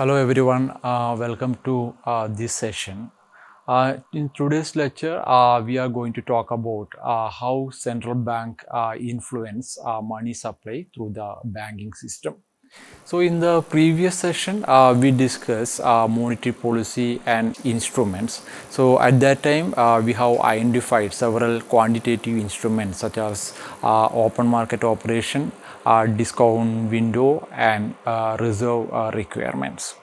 Hello everyone, welcome to this session. In today's lecture, we are going to talk about how central bank influence money supply through the banking system. So in the previous session, we discussed monetary policy and instruments. So at that time, we have identified several quantitative instruments such as open market operation, discount window, and reserve requirements.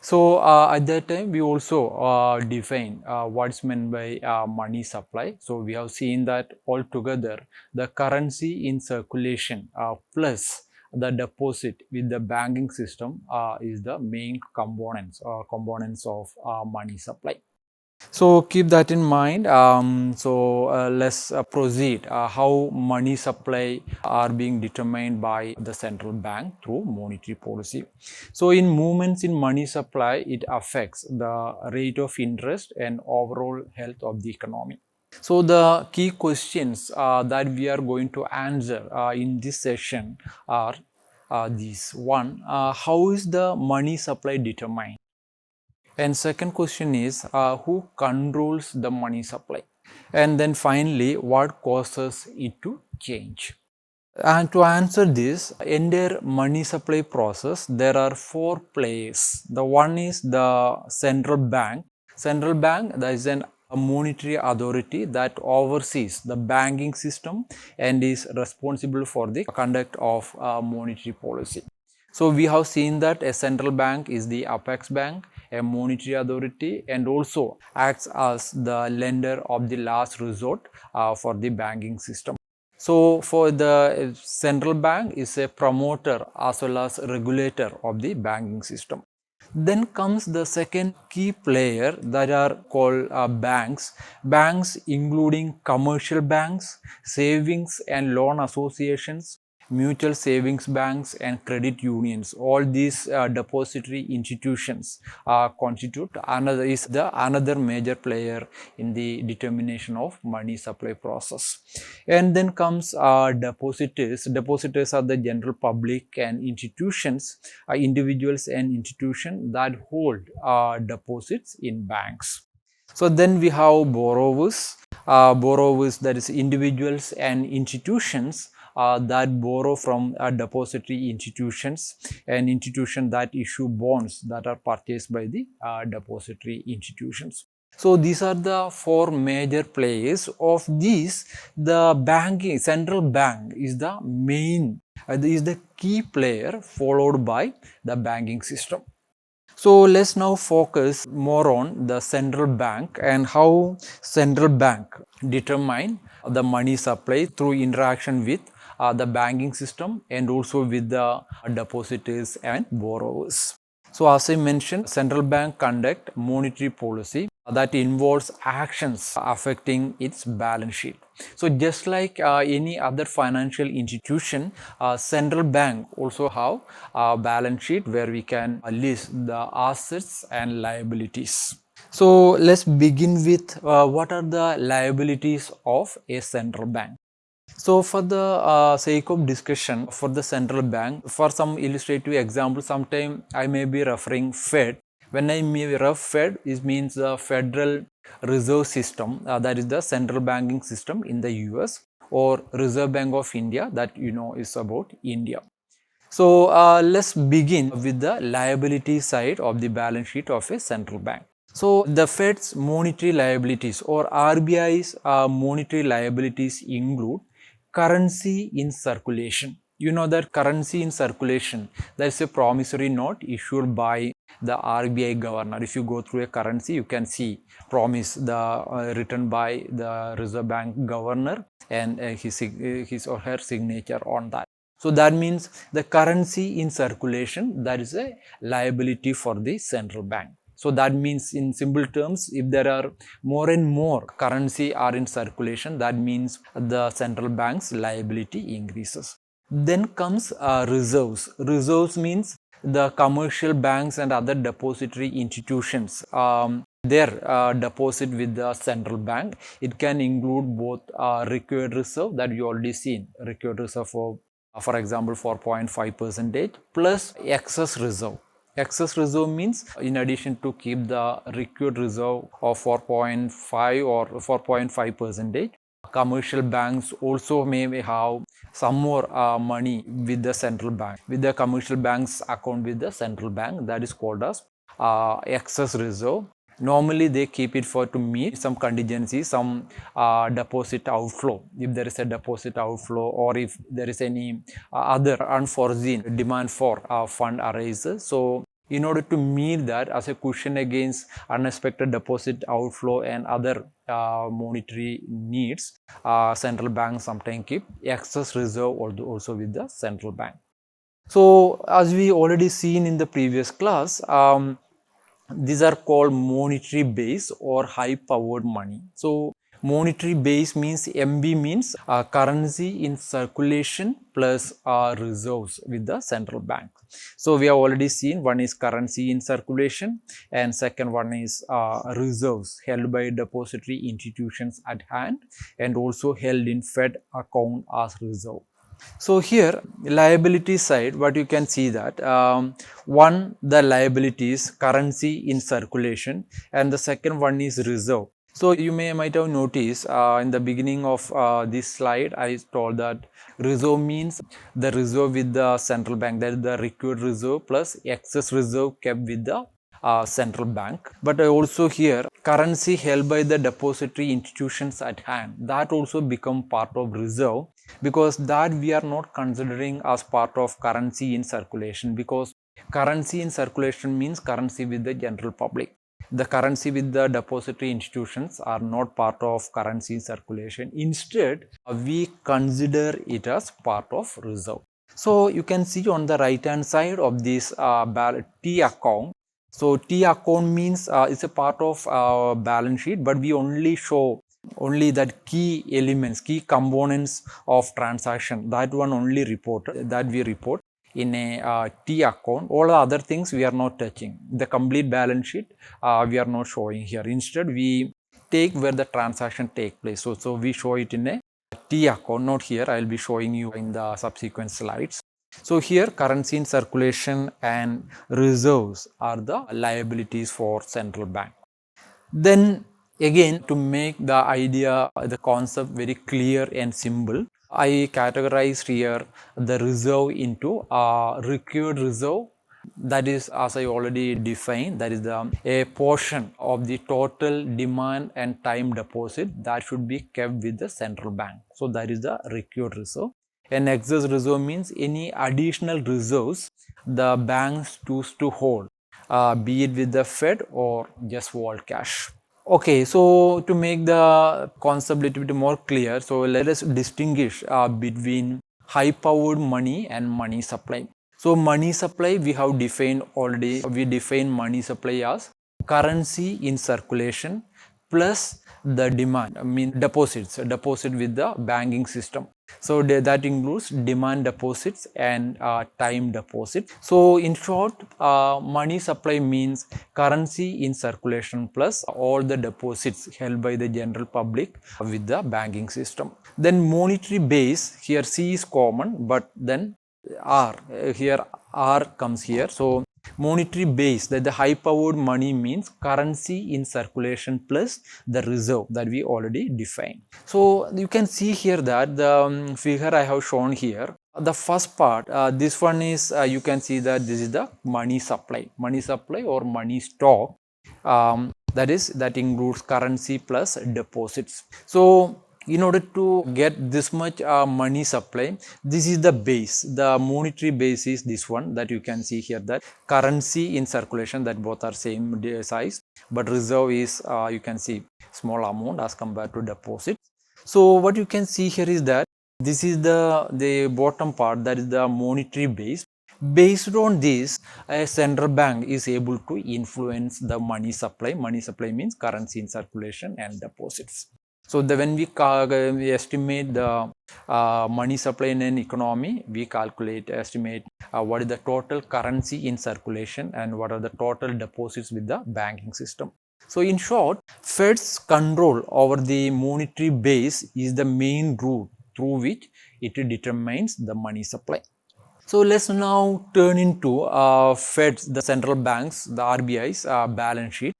So at that time, we also define what's meant by money supply. So we have seen that altogether, the currency in circulation plus the deposit with the banking system is the main components of money supply. So keep that in mind. Let's proceed. How money supply are being determined by the central bank through monetary policy. So in movements in money supply, it affects the rate of interest and overall health of the economy. So the key questions that we are going to answer in this session are these. One, how is the money supply determined? And second question is, who controls the money supply? And then finally, what causes it to change? And to answer this entire money supply process, there are four players. The one is the central bank. Central bank, that is a monetary authority that oversees the banking system and is responsible for the conduct of monetary policy. So we have seen that a central bank is the apex bank, a monetary authority, and also acts as the lender of the last resort for the banking system. So for the central bank is a promoter as well as regulator of the banking system. Then comes the second key player that are called banks. Banks including commercial banks, savings and loan associations, mutual savings banks and credit unions. All these depository institutions constitute another major player in the determination of money supply process. And then comes depositors. Depositors are the general public and institutions, individuals and institutions that hold deposits in banks. So then we have borrowers. Borrowers, that is individuals and institutions that borrow from depository institutions and institutions that issue bonds that are purchased by the depository institutions. So these are the four major players. Of these, the central bank is the main, is the key player, followed by the banking system. So let's now focus more on the central bank and how central bank determine the money supply through interaction with the banking system and also with the depositors and borrowers. So as I mentioned, central bank conduct monetary policy that involves actions affecting its balance sheet. So just like any other financial institution, central bank also have a balance sheet where we can list the assets and liabilities. So let's begin with what are the liabilities of a central bank. So for the sake of discussion for the central bank, for some illustrative example, sometime I may be referring Fed. When I may refer Fed, it means the Federal Reserve System, that is the central banking system in the US, or Reserve Bank of India, that you know is about India. So let's begin with the liability side of the balance sheet of a central bank. So the Fed's monetary liabilities or RBI's monetary liabilities include currency in circulation. You know that currency in circulation, that's a promissory note issued by the RBI governor. If you go through a currency, you can see promise written by the Reserve Bank governor and his or her signature on that. So that means the currency in circulation, that is a liability for the central bank. So that means in simple terms, if there are more and more currency are in circulation, that means the central bank's liability increases. Then comes reserves. Reserves means the commercial banks and other depository institutions, their deposit with the central bank. It can include both required reserve that you already seen, required reserve for example 4.5% plus excess reserve. Excess reserve means in addition to keep the required reserve of 4.5 or 4.5 percentage, commercial banks also may have some more money with the central bank, with the commercial bank's account with the central bank, that is called as excess reserve. Normally they keep it for to meet some contingency, some deposit outflow, if there is a deposit outflow or if there is any other unforeseen demand for fund arises. So in order to meet that as a cushion against unexpected deposit outflow and other monetary needs, central banks sometimes keep excess reserve also with the central bank. So as we already seen in the previous class, these are called monetary base or high powered money. So monetary base means MB means currency in circulation plus reserves with the central bank. So we have already seen one is currency in circulation and second one is reserves held by depository institutions at hand and also held in Fed account as reserve. So here liability side, what you can see that one, the liability is currency in circulation and the second one is reserve. So you might have noticed in the beginning of this slide I told that reserve means the reserve with the central bank, that is the required reserve plus excess reserve kept with the central bank. But also here currency held by the depository institutions at hand, that also become part of reserve, because that we are not considering as part of currency in circulation, because currency in circulation means currency with the general public. The currency with the depository institutions are not part of currency in circulation. Instead, we consider it as part of reserve. So you can see on the right hand side of this T account. So T account means it's a part of balance sheet, but we only show only that key elements, key components of transaction, that one only reported, that we report in a T account. All the other things we are not touching. The complete balance sheet we are not showing here. Instead, we take where the transaction take place. So we show it in a T account, not here. I will be showing you in the subsequent slides. So here currency in circulation and reserves are the liabilities for central bank. Then again, to make the idea, the concept very clear and simple, I categorized here the reserve into required reserve. That is, as I already defined, that is a portion of the total demand and time deposit that should be kept with the central bank. So that is the required reserve. And excess reserve means any additional reserves the banks choose to hold, be it with the Fed or just vault cash. Okay, so to make the concept a little bit more clear, so let us distinguish between high powered money and money supply. So money supply we have defined already. We define money supply as currency in circulation plus the demand, I mean deposits, deposit with the banking system. So that includes demand deposits and time deposits. So in short, money supply means currency in circulation plus all the deposits held by the general public with the banking system. Then monetary base, here C is common, but then R, here R comes here. So monetary base, that the high powered money means currency in circulation plus the reserve that we already defined. So you can see here that the figure I have shown here, the first part, this one is you can see that this is the money supply or money stock, that includes currency plus deposits. So in order to get this much money supply, this is the base. The monetary base is this one that you can see here, that currency in circulation, that both are same size, but reserve is you can see small amount as compared to deposits. So what you can see here is that this is the bottom part, that is the monetary base. Based on this, a central bank is able to influence the money supply. Money supply means currency in circulation and deposits. So when we estimate the money supply in an economy, we estimate what is the total currency in circulation and what are the total deposits with the banking system. So in short, Fed's control over the monetary base is the main route through which it determines the money supply. So let's now turn into Fed's, the central banks, the RBI's balance sheet.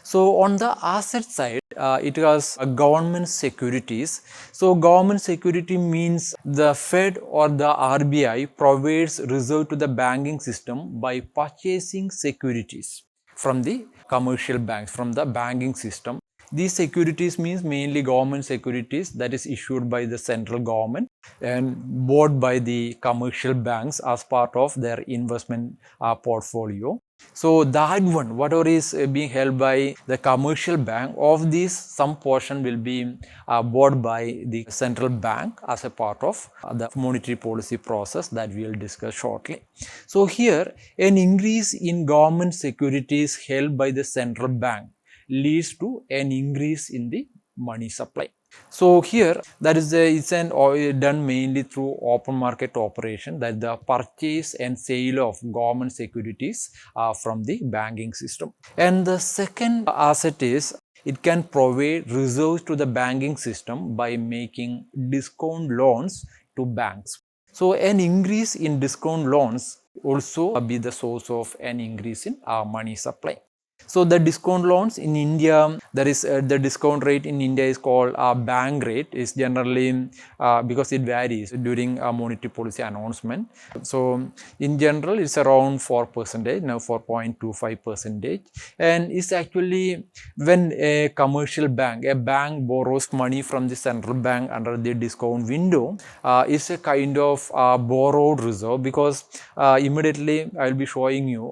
So on the asset side, it has government securities. So government security means the Fed or the RBI provides reserve to the banking system by purchasing securities from the commercial banks, from the banking system. These securities means mainly government securities that is issued by the central government and bought by the commercial banks as part of their investment portfolio. So that one, whatever is being held by the commercial bank, of this some portion will be bought by the central bank as a part of the monetary policy process that we will discuss shortly. So here an increase in government securities held by the central bank leads to an increase in the money supply. So here that is it's done mainly through open market operation, that the purchase and sale of government securities from the banking system. And the second asset is it can provide reserves to the banking system by making discount loans to banks. So an increase in discount loans also be the source of an increase in money supply. So the discount loans in India, there is the discount rate in India is called bank rate. Is generally because it varies during a monetary policy announcement. So in general, it's around 4%, now 4.25%, and it's actually when a commercial bank, a bank borrows money from the central bank under the discount window, it's a kind of borrowed reserve, because immediately I will be showing you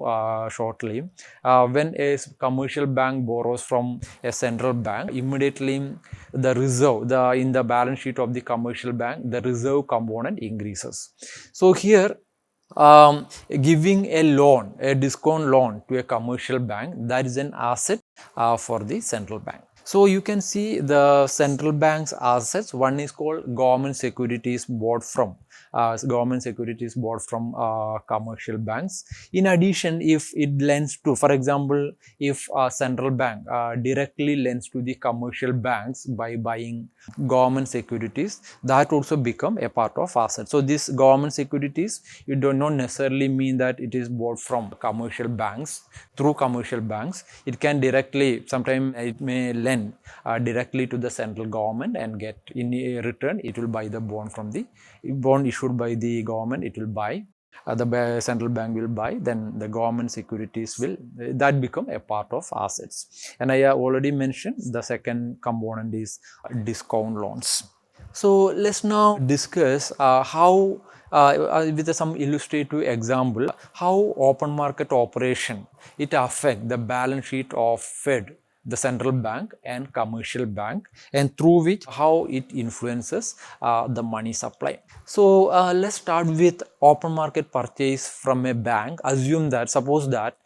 shortly when a commercial bank borrows from a central bank, immediately the reserve, in the balance sheet of the commercial bank, the reserve component increases. So here giving a loan, a discount loan to a commercial bank, that is an asset for the central bank. So you can see the central bank's assets. One is called government securities bought from commercial banks. In addition, if it lends to, for example, if a central bank directly lends to the commercial banks by buying government securities, that also become a part of asset. So this government securities, it do not necessarily mean that it is bought from commercial banks, through commercial banks. It can directly, sometimes it may lend directly to the central government and get in return it will buy the bond from the bond issued by the government. It will buy, the central bank will buy, then the government securities will, that become a part of assets. And I have already mentioned the second component is discount loans. So let's now discuss how with some illustrative example, how open market operation it affect the balance sheet of Fed, the central bank, and commercial bank, and through which how it influences the money supply. So let's start with open market purchase from a bank. Assume that, suppose that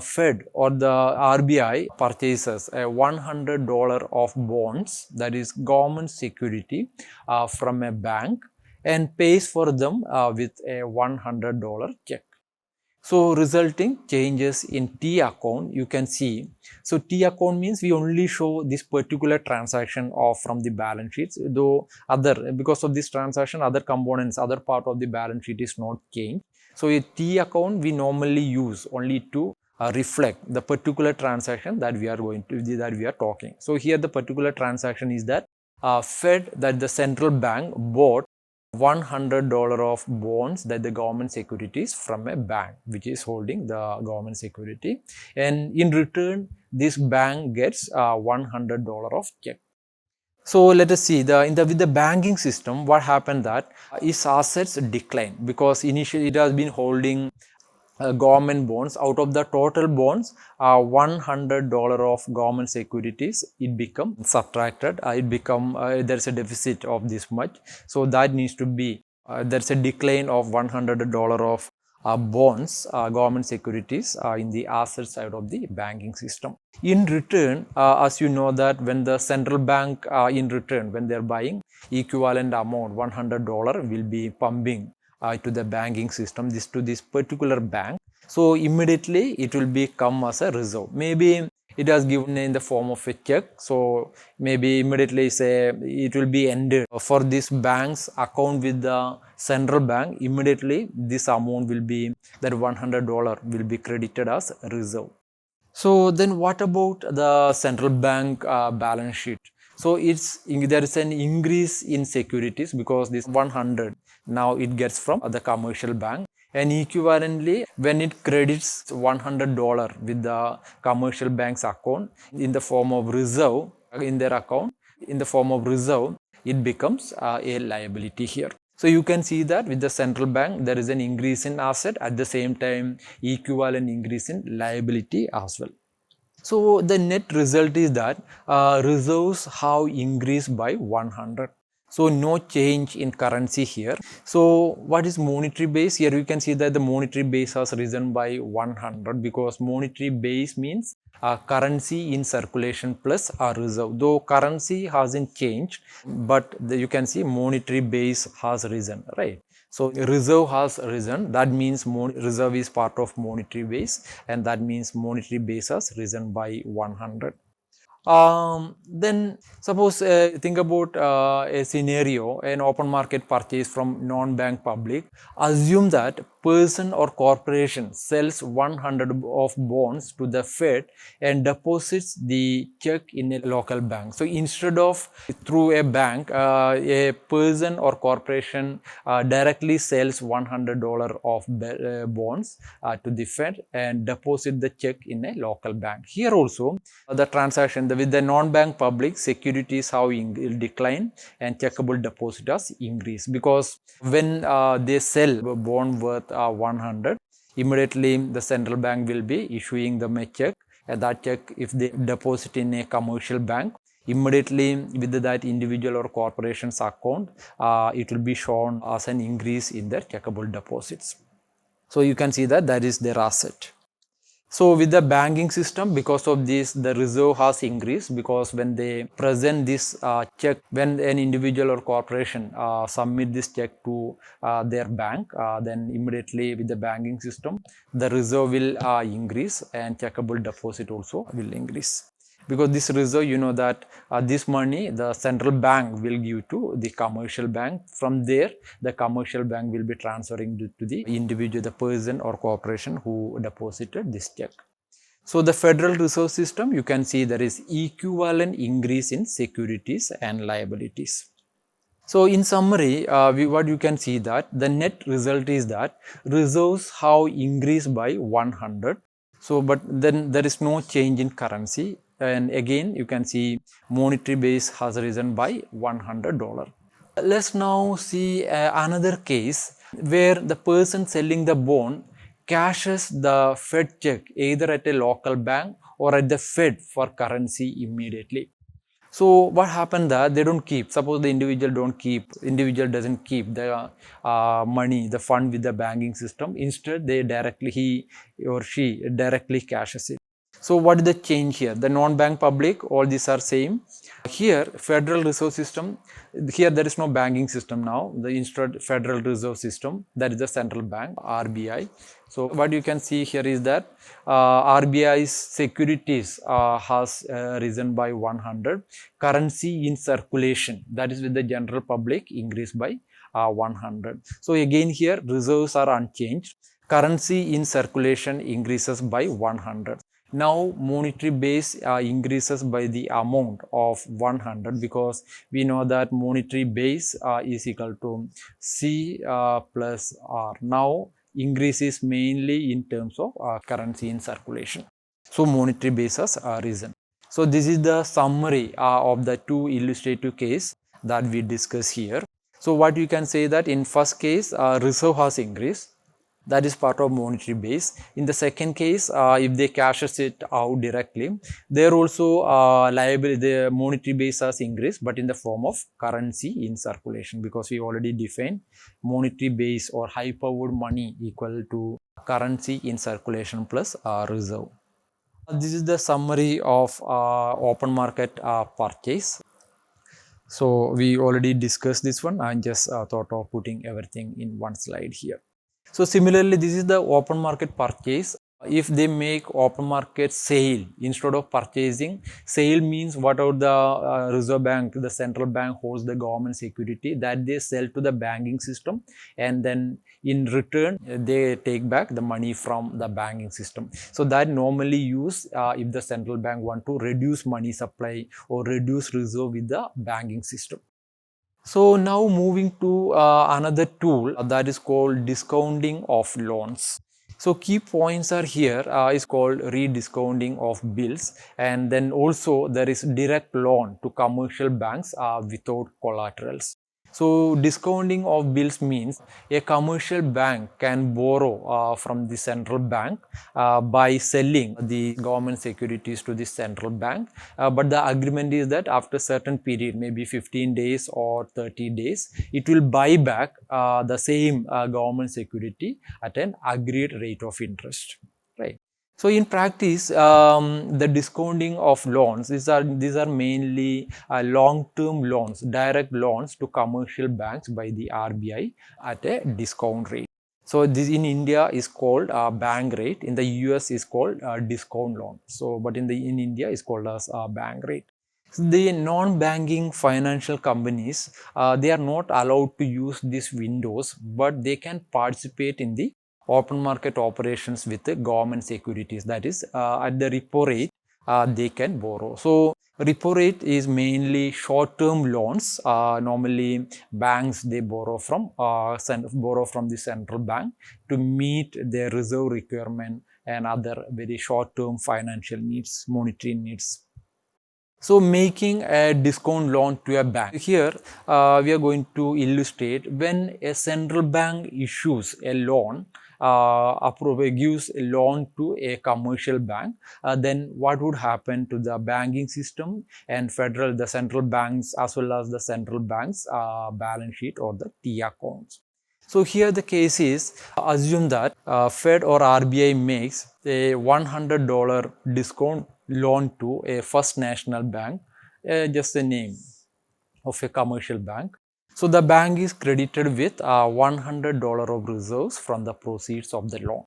Fed or the RBI purchases a $100 of bonds, that is government security, from a bank, and pays for them with a $100 check. So resulting changes in T account, you can see. So T account means we only show this particular transaction of from the balance sheets, though other, because of this transaction, other components, other part of the balance sheet is not changed. So a T account we normally use only to reflect the particular transaction that we are talking. So here the particular transaction is that Fed, that the central bank bought $100 of bonds, that the government securities, from a bank which is holding the government security, and in return this bank gets $100 of check. So let us see with the banking system, what happened that its assets decline, because initially it has been holding government bonds. Out of the total bonds, $100 of government securities, it become subtracted, it become there's a deficit of this much, so that needs to be there's a decline of $100 of bonds, government securities in the asset side of the banking system. In return, as you know that when the central bank in return, when they're buying equivalent amount $100 will be pumping to the banking system, to this particular bank. So immediately it will become as a reserve. Maybe it has given in the form of a check. So maybe immediately say it will be ended for this bank's account with the central bank. Immediately this amount will be, that $100 will be credited as reserve. So then what about the central bank balance sheet? So there is an increase in securities because this 100 now it gets from the commercial bank, and equivalently when it credits $100 with the commercial bank's account in the form of reserve in their account, in the form of reserve, it becomes a liability here. So you can see that with the central bank there is an increase in asset, at the same time equivalent increase in liability as well. So the net result is that reserves have increased by 100. So no change in currency here. So what is monetary base? Here you can see that the monetary base has risen by 100 because monetary base means currency in circulation plus a reserve. Though currency hasn't changed, but you can see monetary base has risen, right? So reserve has risen, that means reserve is part of monetary base, and that means monetary base has risen by 100. Then suppose think about a scenario, an open market purchase from non-bank public. Assume that person or corporation sells 100 of bonds to the Fed and deposits the check in a local bank. So instead of through a bank, a person or corporation directly sells $100 of bonds to the Fed and deposit the check in a local bank. Here also the transaction with the non-bank public, securities have declined and checkable deposit has increased, because when they sell a bond worth 100, immediately the central bank will be issuing them a check, and that check, if they deposit in a commercial bank, immediately with that individual or corporation's account, it will be shown as an increase in their checkable deposits. So you can see that that is their asset. So with the banking system, because of this, the reserve has increased, because when they present this check, when an individual or corporation submit this check to their bank, then immediately with the banking system, the reserve will increase and checkable deposit also will increase. Because this reserve, you know that this money the central bank will give to the commercial bank. From there, the commercial bank will be transferring to the individual, the person or corporation who deposited this check. So the Federal Reserve System, you can see there is equivalent increase in securities and liabilities. So in summary, what you can see that the net result is that reserves have increased by 100. So but then there is no change in currency, and again you can see monetary base has risen by $100. Let's now see another case where the person selling the bond cashes the Fed check either at a local bank or at the Fed for currency immediately. So what happened that they don't keep, suppose the individual doesn't keep the money, the fund with the banking system. Instead, he or she directly cashes it. So what is the change here? The non-bank public, all these are same. Here, Federal Reserve System, here there is no banking system now. The instead Federal Reserve System, that is the central bank, RBI. So what you can see here is that RBI's securities has risen by 100. Currency in circulation, that is with the general public, increased by 100. So again here reserves are unchanged. Currency in circulation increases by 100. Now monetary base increases by the amount of 100, because we know that monetary base is equal to C plus R. Now increase is mainly in terms of currency in circulation. So monetary base has risen. So this is the summary of the two illustrative case that we discuss here. So what you can say that in first case reserve has increased, that is part of monetary base. In the second case, if they cashes it out directly, there also the monetary base has increased, but in the form of currency in circulation, because we already defined monetary base or high powered money equal to currency in circulation plus reserve. This is the summary of open market purchase. So we already discussed this one. I just thought of putting everything in one slide here. So similarly, this is the open market purchase. If they make open market sale instead of purchasing, sale means whatever the reserve bank, the central bank holds the government security, that they sell to the banking system, and then in return they take back the money from the banking system. So that normally used if the central bank want to reduce money supply or reduce reserve with the banking system. So now moving to another tool that is called discounting of loans. So key points are here is called rediscounting of bills, and then also there is direct loan to commercial banks without collaterals. So discounting of bills means a commercial bank can borrow from the central bank by selling the government securities to the central bank. But the agreement is that after certain period, maybe 15 days or 30 days, it will buy back the same government security at an agreed rate of interest, right? So in practice, the discounting of loans, these are mainly long-term loans, direct loans to commercial banks by the RBI at a discount rate. So this in India is called bank rate. In the US is called discount loan. So, but in India is called as bank rate. The non-banking financial companies, they are not allowed to use these windows, but they can participate in the open market operations with the government securities. That is, at the repo rate, they can borrow. So repo rate is mainly short-term loans. Normally, banks they borrow from the central bank to meet their reserve requirement and other very short-term financial needs, monetary needs. So making a discount loan to a bank. Here we are going to illustrate when a central bank issues a loan, gives a loan to a commercial bank, then what would happen to the banking system and the central banks as well as the central banks balance sheet or the T accounts. So here the case is, assume that Fed or RBI makes a $100 discount loan to a First National Bank, just the name of a commercial bank. So the bank is credited with $100 of reserves from the proceeds of the loan.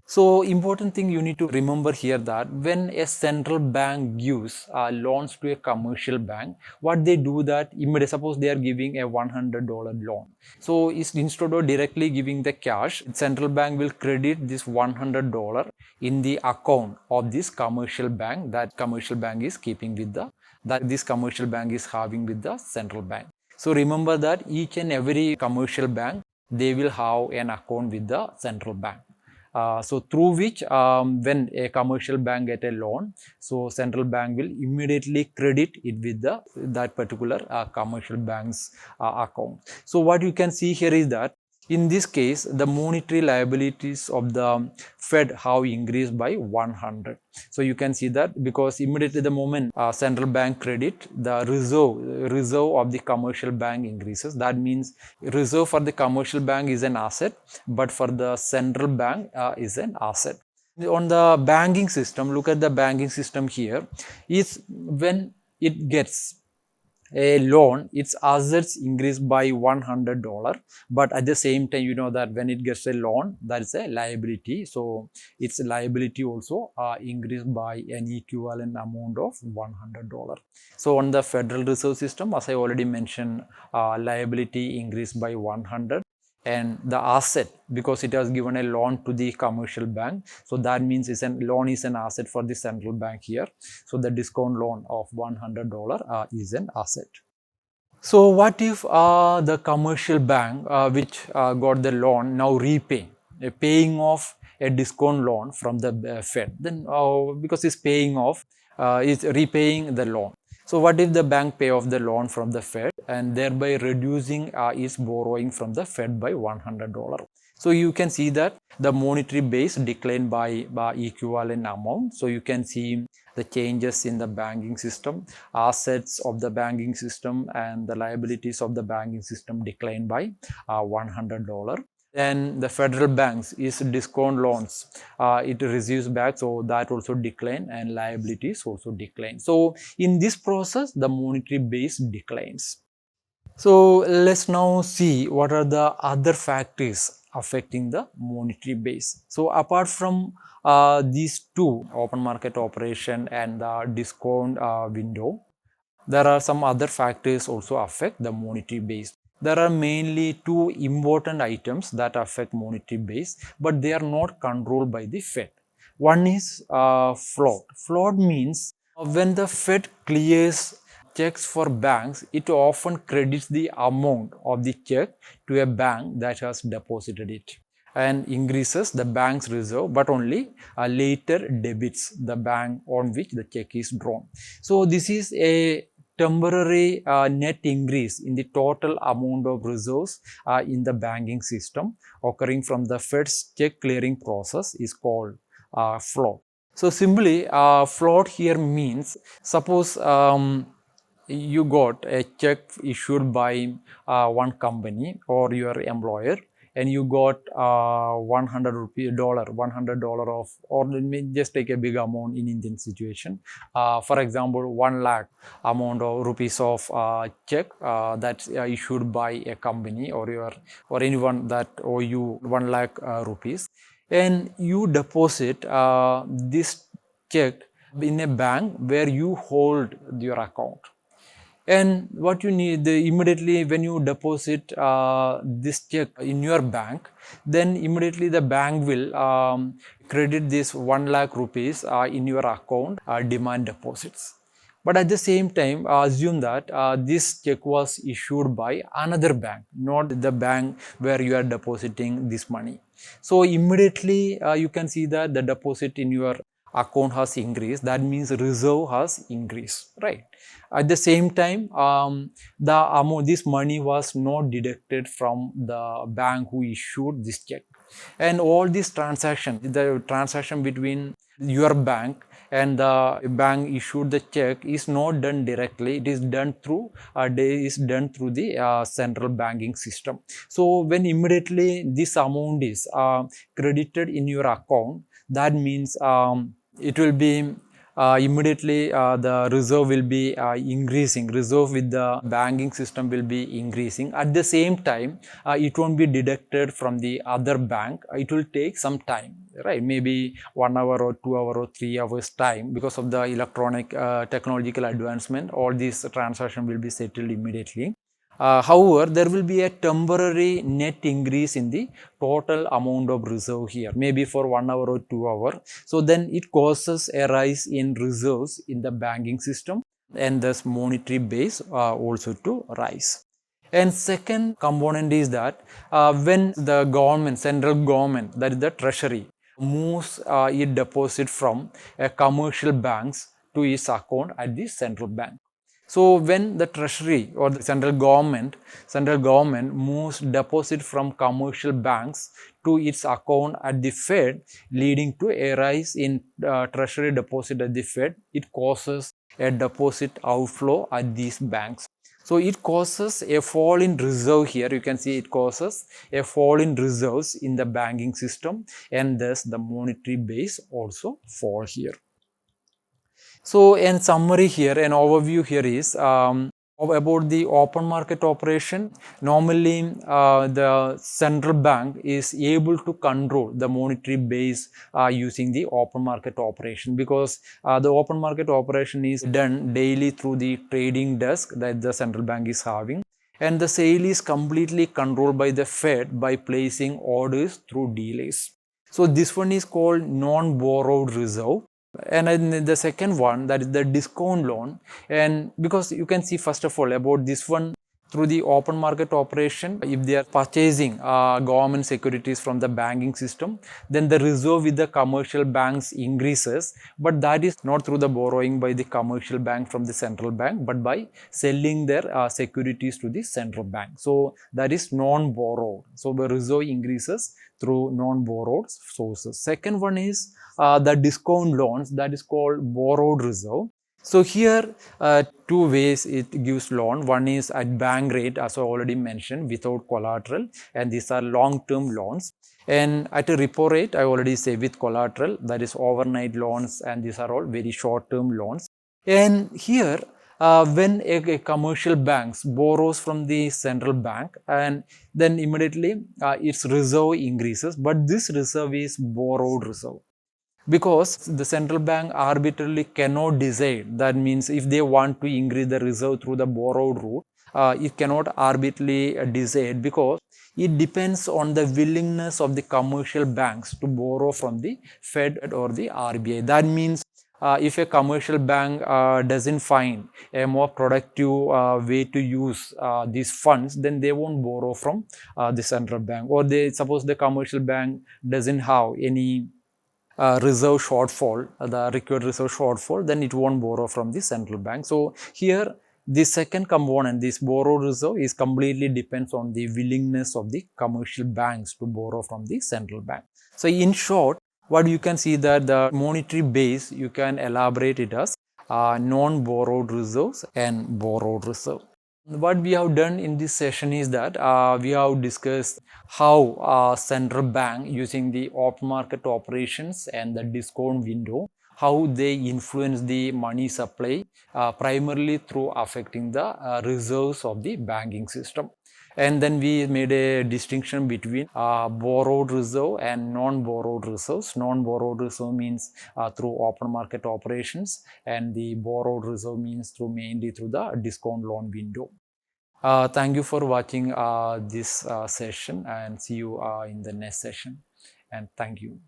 So important thing you need to remember here that when a central bank gives loans to a commercial bank, what they do that immediately, suppose they are giving a $100 loan. So instead of directly giving the cash, central bank will credit this $100 in the account of this commercial bank that commercial bank is keeping with this commercial bank is having with the central bank. So remember that each and every commercial bank, they will have an account with the central bank. So through which when a commercial bank get a loan, so central bank will immediately credit it with that particular commercial bank's account. So what you can see here is that in this case, the monetary liabilities of the Fed have increased by 100. So you can see that because immediately the moment central bank credit, the reserve of the commercial bank increases. That means reserve for the commercial bank is an asset, but for the central bank is an asset. On the banking system, look at the banking system here, is when it gets a loan, its assets increase by $100, but at the same time, you know that when it gets a loan, that is a liability. So its liability also increased by an equivalent amount of $100. So on the Federal Reserve System, as I already mentioned, liability increased by 100. And the asset, because it has given a loan to the commercial bank, so that means loan is an asset for the central bank here. So the discount loan of $100 is an asset. So what if the commercial bank which got the loan now paying off a discount loan from the Fed, then because it's paying off, it's repaying the loan. So what if the bank pay off the loan from the Fed and thereby reducing its borrowing from the Fed by $100? So you can see that the monetary base declined by equivalent amount. So you can see the changes in the banking system, assets of the banking system and the liabilities of the banking system declined by $100. Then the federal banks is discount loans, it receives back, so that also decline and liabilities also decline. So in this process, the monetary base declines. So let's now see what are the other factors affecting the monetary base. So apart from these two, open market operation and the discount window, there are some other factors also affect the monetary base. There are mainly two important items that affect monetary base, but they are not controlled by the Fed. One is float. Float means when the Fed clears checks for banks, it often credits the amount of the check to a bank that has deposited it and increases the bank's reserve, but only later debits the bank on which the check is drawn. So this is a temporary net increase in the total amount of reserves in the banking system occurring from the Fed's check clearing process is called float. So simply float here means, suppose you got a check issued by one company or your employer, and you got $100 of, or let me just take a big amount in Indian situation. For example, 1 lakh amount of rupees of check that's issued by a company or anyone that owe you 1 lakh rupees, and you deposit this check in a bank where you hold your account. And what you need, immediately when you deposit this check in your bank, then immediately the bank will credit this 1 lakh rupees in your account demand deposits. But at the same time, assume that this check was issued by another bank, not the bank where you are depositing this money. So immediately you can see that the deposit in your account has increased. That means reserve has increased, right? At the same time, the amount, this money was not deducted from the bank who issued this check. And all these transactions, the transaction between your bank and the bank issued the check is not done directly. It is done through the central banking system. So when immediately this amount is credited in your account, that means it will be immediately the reserve will be increasing. Reserve with the banking system will be increasing. At the same time, it won't be deducted from the other bank. It will take some time, right? Maybe 1 hour or 2 hour or 3 hours time. Because of the electronic technological advancement, all these transactions will be settled immediately. However, there will be a temporary net increase in the total amount of reserve here, maybe for 1 hour or 2 hours. So then it causes a rise in reserves in the banking system, and thus monetary base also to rise. And second component is that when the government, central government, that is the treasury, moves its deposit from commercial banks to its account at the central bank. So when the treasury or the central government moves deposit from commercial banks to its account at the Fed, leading to a rise in treasury deposit at the Fed, it causes a deposit outflow at these banks. So it causes a fall in reserve here. You can see it causes a fall in reserves in the banking system, and thus the monetary base also fall here. So in summary here, an overview here is about the open market operation. Normally the central bank is able to control the monetary base using the open market operation, because the open market operation is done daily through the trading desk that the central bank is having, and the sale is completely controlled by the Fed by placing orders through delays. So this one is called non-borrowed reserve. And then the second one, that is the discount loan. And because you can see first of all about this one, through the open market operation, if they are purchasing government securities from the banking system, then the reserve with the commercial banks increases, but that is not through the borrowing by the commercial bank from the central bank, but by selling their securities to the central bank. So that is non-borrowed. So the reserve increases through non-borrowed sources. Second one is the discount loans, that is called borrowed reserve. So here two ways it gives loan. One is at bank rate, as I already mentioned, without collateral, and these are long-term loans. And at a repo rate, I already say with collateral, that is overnight loans, and these are all very short-term loans. And here when a commercial banks borrows from the central bank, and then immediately its reserve increases, but this reserve is borrowed reserve, because the central bank arbitrarily cannot decide. That means if they want to increase the reserve through the borrowed route, it cannot arbitrarily decide, because it depends on the willingness of the commercial banks to borrow from the Fed or the RBI. That means if a commercial bank doesn't find a more productive way to use these funds, then they won't borrow from the central bank. Or they suppose the commercial bank doesn't have any reserve shortfall, the required reserve shortfall, then it won't borrow from the central bank. So here, the second component, this borrowed reserve, is completely depends on the willingness of the commercial banks to borrow from the central bank. So in short, what you can see that the monetary base, you can elaborate it as non-borrowed reserves and borrowed reserve. What we have done in this session is that we have discussed how central bank, using the open market operations and the discount window, how they influence the money supply, primarily through affecting the reserves of the banking system. And then we made a distinction between borrowed reserve and non-borrowed reserves. Non-borrowed reserve means through open market operations, and the borrowed reserve means mainly through the discount loan window. Thank you for watching this session, and see you in the next session, and thank you.